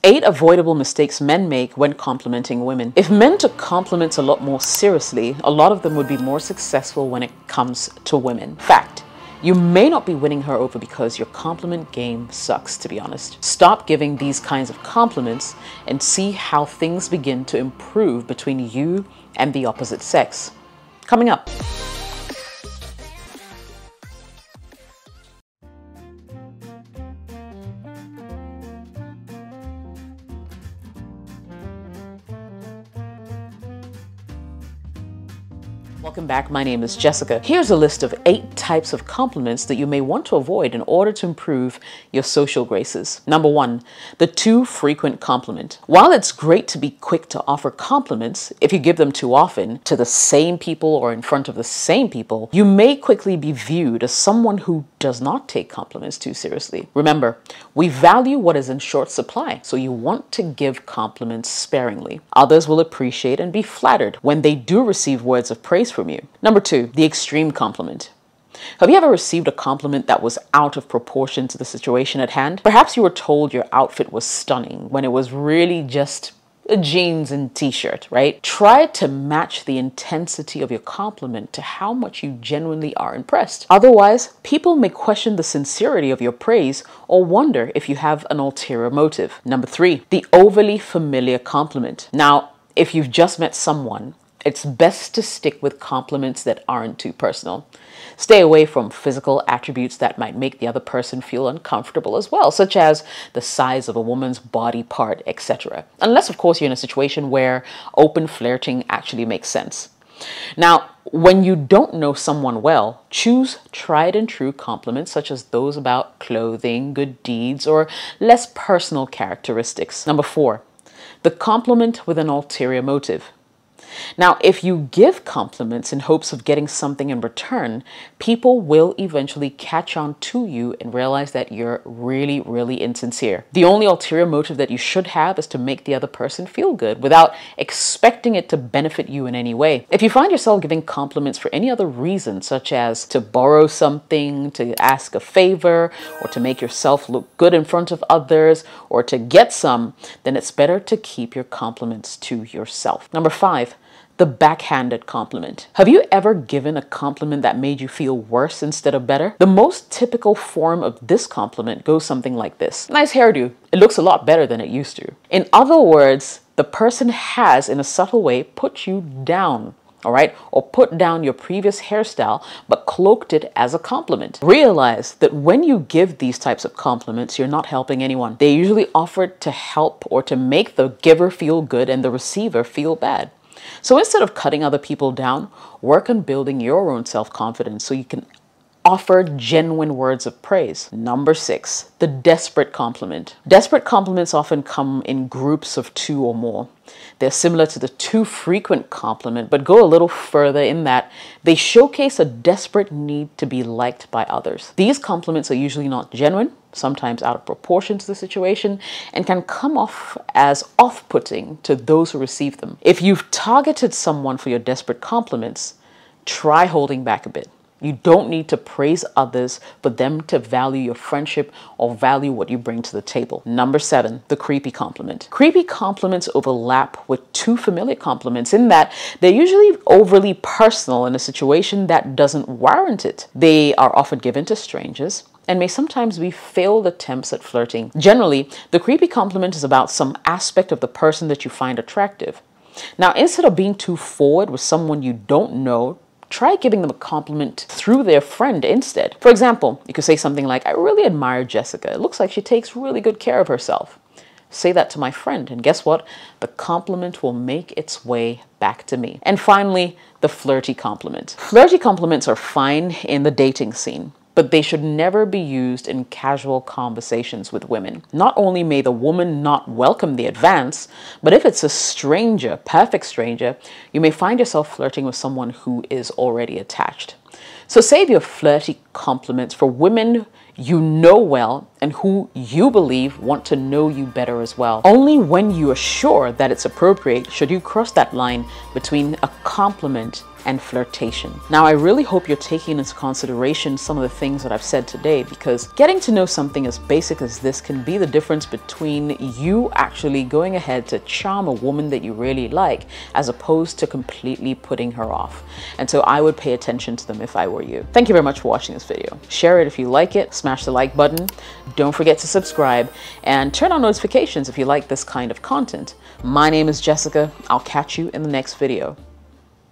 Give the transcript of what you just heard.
8 avoidable mistakes men make when complimenting women. If men took compliments a lot more seriously, a lot of them would be more successful when it comes to women. Fact. You may not be winning her over because your compliment game sucks, to be honest. Stop giving these kinds of compliments and see how things begin to improve between you and the opposite sex. Coming up. Welcome back, my name is Jessica. Here's a list of 8 types of compliments that you may want to avoid in order to improve your social graces. Number 1, the too frequent compliment. While it's great to be quick to offer compliments, if you give them too often to the same people or in front of the same people, you may quickly be viewed as someone who does not take compliments too seriously. Remember, we value what is in short supply, so you want to give compliments sparingly. Others will appreciate and be flattered when they do receive words of praise from you. Number 2, the extreme compliment. Have you ever received a compliment that was out of proportion to the situation at hand? Perhaps you were told your outfit was stunning when it was really just a jeans and t-shirt, right? Try to match the intensity of your compliment to how much you genuinely are impressed. Otherwise, people may question the sincerity of your praise or wonder if you have an ulterior motive. Number 3, the overly familiar compliment. Now, if you've just met someone, it's best to stick with compliments that aren't too personal. Stay away from physical attributes that might make the other person feel uncomfortable as well, such as the size of a woman's body part, etc. Unless, of course, you're in a situation where open flirting actually makes sense. Now, when you don't know someone well, choose tried and true compliments such as those about clothing, good deeds, or less personal characteristics. Number 4, the compliment with an ulterior motive. Now, if you give compliments in hopes of getting something in return, people will eventually catch on to you and realize that you're really, really insincere. The only ulterior motive that you should have is to make the other person feel good without expecting it to benefit you in any way. If you find yourself giving compliments for any other reason, such as to borrow something, to ask a favor, or to make yourself look good in front of others, or to get some, then it's better to keep your compliments to yourself. Number 5, the backhanded compliment. Have you ever given a compliment that made you feel worse instead of better? The most typical form of this compliment goes something like this. Nice hairdo. It looks a lot better than it used to. In other words, the person has, in a subtle way, put you down. All right, or put down your previous hairstyle, but cloaked it as a compliment. Realize that when you give these types of compliments, you're not helping anyone. They usually offer to help or to make the giver feel good and the receiver feel bad. So instead of cutting other people down, work on building your own self-confidence so you can offer genuine words of praise. Number 6, the desperate compliment. Desperate compliments often come in groups of 2 or more. They're similar to the too frequent compliment, but go a little further in that they showcase a desperate need to be liked by others. These compliments are usually not genuine, sometimes out of proportion to the situation, and can come off as off-putting to those who receive them. If you've targeted someone for your desperate compliments, try holding back a bit. You don't need to praise others for them to value your friendship or value what you bring to the table. Number 7, the creepy compliment. Creepy compliments overlap with too familiar compliments in that they're usually overly personal in a situation that doesn't warrant it. They are often given to strangers and may sometimes be failed attempts at flirting. Generally, the creepy compliment is about some aspect of the person that you find attractive. Now, instead of being too forward with someone you don't know, try giving them a compliment through their friend instead. For example, you could say something like, I really admire Jessica. It looks like she takes really good care of herself. Say that to my friend, and guess what? The compliment will make its way back to me. And finally, the flirty compliment. Flirty compliments are fine in the dating scene, but they should never be used in casual conversations with women. Not only may the woman not welcome the advance, but if it's a stranger, perfect stranger, you may find yourself flirting with someone who is already attached. So save your flirty compliments for women you know well and who you believe want to know you better as well. Only when you are sure that it's appropriate should you cross that line between a compliment and flirtation. Now, I really hope you're taking into consideration some of the things that I've said today, because getting to know something as basic as this can be the difference between you actually going ahead to charm a woman that you really like, as opposed to completely putting her off. And so I would pay attention to them if I were you. Thank you very much for watching this video. Share it if you like it, smash the like button. Don't forget to subscribe and turn on notifications if you like this kind of content. My name is Jessica. I'll catch you in the next video.